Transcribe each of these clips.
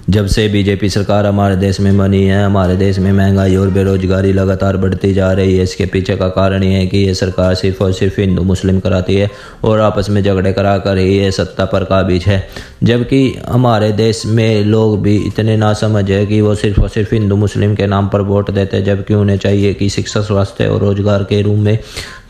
जब से बीजेपी सरकार हमारे देश में बनी है, हमारे देश में महंगाई और बेरोजगारी लगातार बढ़ती जा रही है। इसके पीछे का कारण ये है कि ये सरकार सिर्फ और सिर्फ हिंदू मुस्लिम कराती है और आपस में झगड़े करा कर ही ये सत्ता पर काबिज है। जबकि हमारे देश में लोग भी इतने नासमझ है कि वो सिर्फ और सिर्फ हिंदू मुस्लिम के नाम पर वोट देते हैं, जबकि उन्हें चाहिए कि शिक्षा, स्वास्थ्य और रोजगार के रूप में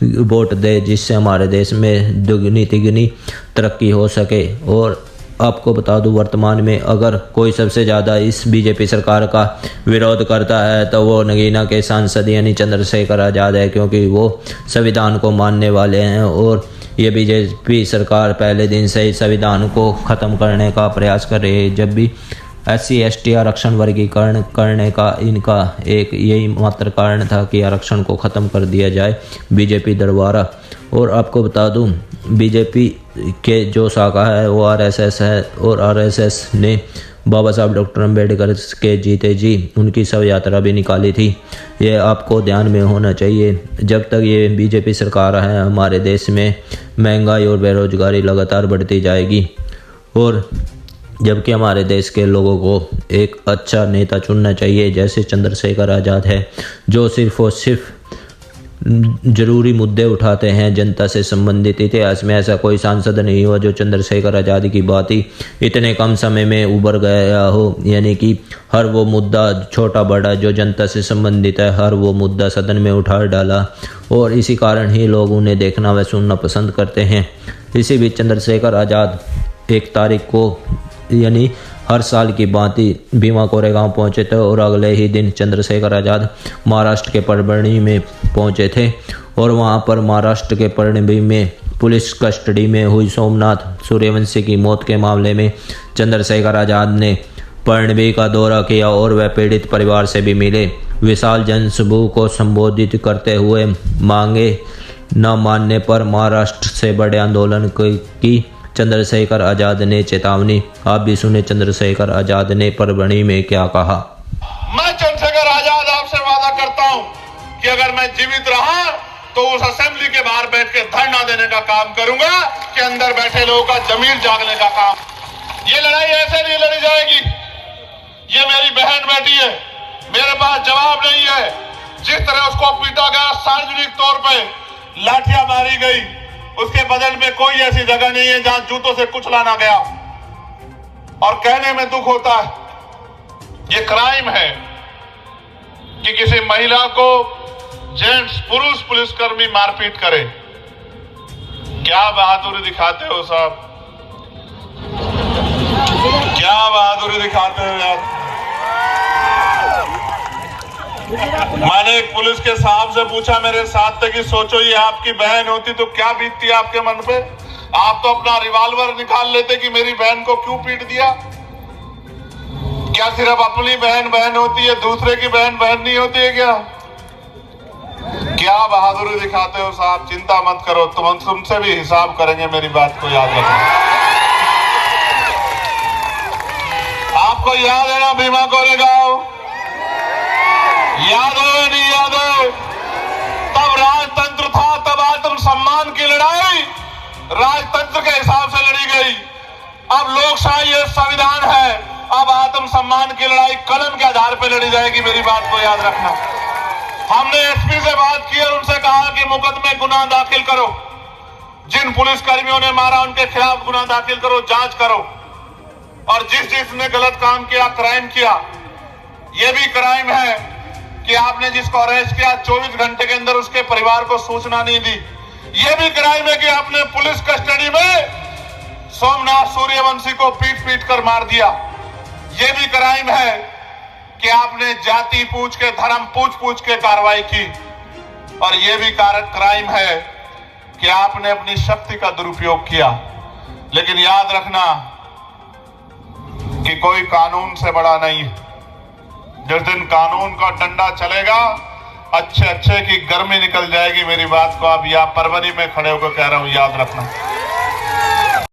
वोट दे, जिससे हमारे देश में दुगनी तिगनी तरक्की हो सके। और आपको बता दूं, वर्तमान में अगर कोई सबसे ज़्यादा इस बीजेपी सरकार का विरोध करता है तो वो नगीना के सांसद यानी चंद्रशेखर आज़ाद है, क्योंकि वो संविधान को मानने वाले हैं और ये बीजेपी सरकार पहले दिन से ही संविधान को ख़त्म करने का प्रयास कर रही है। जब भी SC ST आरक्षण वर्गीकरण करने का इनका एक यही मात्र कारण था कि आरक्षण को ख़त्म कर दिया जाए बीजेपी द्वारा। और आपको बता दूं, बीजेपी के जो शाखा है वो RSS है और RSS ने बाबा साहब डॉक्टर अम्बेडकर के जीते जी उनकी शव यात्रा भी निकाली थी। ये आपको ध्यान में होना चाहिए। जब तक ये बीजेपी सरकार है, हमारे देश में महंगाई और बेरोजगारी लगातार बढ़ती जाएगी। और जबकि हमारे देश के लोगों को एक अच्छा नेता चुनना चाहिए, जैसे चंद्रशेखर आज़ाद है, जो सिर्फ और सिर्फ जरूरी मुद्दे उठाते हैं जनता से संबंधित। इतिहास में ऐसा कोई सांसद नहीं हुआ जो चंद्रशेखर आज़ाद की बात ही इतने कम समय में उभर गया हो। यानी कि हर वो मुद्दा छोटा बड़ा जो जनता से संबंधित है, हर वो मुद्दा सदन में उठा डाला और इसी कारण ही लोग उन्हें देखना व सुनना पसंद करते हैं। इसी बीच चंद्रशेखर आज़ाद 1 तारीख को यानी हर साल की भांति भीमा कोरेगांव पहुंचे थे और अगले ही दिन चंद्रशेखर आज़ाद महाराष्ट्र के परभणी में पहुंचे थे और वहां पर महाराष्ट्र के परभणी में पुलिस कस्टडी में हुई सोमनाथ सूर्यवंशी की मौत के मामले में चंद्रशेखर आज़ाद ने परभणी का दौरा किया और वह पीड़ित परिवार से भी मिले। विशाल जनसमूह को संबोधित करते हुए मांगे न मानने पर महाराष्ट्र से बड़े आंदोलन की चंद्रशेखर आज़ाद ने चेतावनी। आप भी सुने चंद्रशेखर आज़ाद ने परभणी में क्या कहा। मैं चंद्रशेखर आज़ाद आपसे वादा करता हूं कि अगर मैं जीवित रहा तो उस असेंबली के बाहर बैठ के धरना देने का काम करूंगा कि अंदर बैठे लोगों का जमीर जागने का काम। ये लड़ाई ऐसे नहीं लड़ी जाएगी। ये मेरी बहन बेटी है, मेरे पास जवाब नहीं है। जिस तरह उसको पीटा गया, सार्वजनिक तौर पर लाठियां मारी गई, उसके बदल में कोई ऐसी जगह नहीं है जहां जूतों से कुचला ना गया। और कहने में दुख होता है, ये क्राइम है कि किसी महिला को जेंट्स पुरुष पुलिसकर्मी मारपीट करे। क्या बहादुरी दिखाते हो साहब, क्या बहादुरी दिखाते हो यार। मैंने एक पुलिस के साहब से पूछा मेरे साथ थे कि सोचो ये आपकी बहन होती तो क्या बीतती आपके मन पे। आप तो अपना रिवॉल्वर निकाल लेते कि मेरी बहन को क्यों पीट दिया। क्या सिर्फ अपनी बहन बहन होती है, दूसरे की बहन बहन नहीं होती है क्या। क्या बहादुरी दिखाते हो साहब। चिंता मत करो, तुमसे भी हिसाब करेंगे, मेरी बात को याद रखना। आपको याद है ना भीमा कोरेगांव, याद हो नहीं याद हो। तब राजतंत्र था, तब आत्म सम्मान की लड़ाई राजतंत्र के हिसाब से लड़ी गई। अब लोकशाही है, संविधान है, अब आत्म सम्मान की लड़ाई कलम के आधार पर लड़ी जाएगी, मेरी बात को याद रखना। हमने SP से बात की और उनसे कहा कि मुकदमे गुनाह दाखिल करो, जिन पुलिस कर्मियों ने मारा उनके खिलाफ गुनाह दाखिल करो, जांच करो। और जिसने गलत काम किया, क्राइम किया, यह भी क्राइम है कि आपने जिसको अरेस्ट किया 24 घंटे के अंदर उसके परिवार को सूचना नहीं दी। यह भी क्राइम है कि आपने पुलिस कस्टडी में सोमनाथ सूर्यवंशी को पीट पीट कर मार दिया। यह भी क्राइम है कि आपने जाति पूछ के, धर्म पूछ के कार्रवाई की। और यह भी क्राइम है कि आपने अपनी शक्ति का दुरुपयोग किया। लेकिन याद रखना कि कोई कानून से बड़ा नहीं है। जिस दिन कानून का डंडा चलेगा, अच्छे की गर्मी निकल जाएगी, मेरी बात को आप यहाँ परभणी में खड़े होकर कह रहा हूं, याद रखना।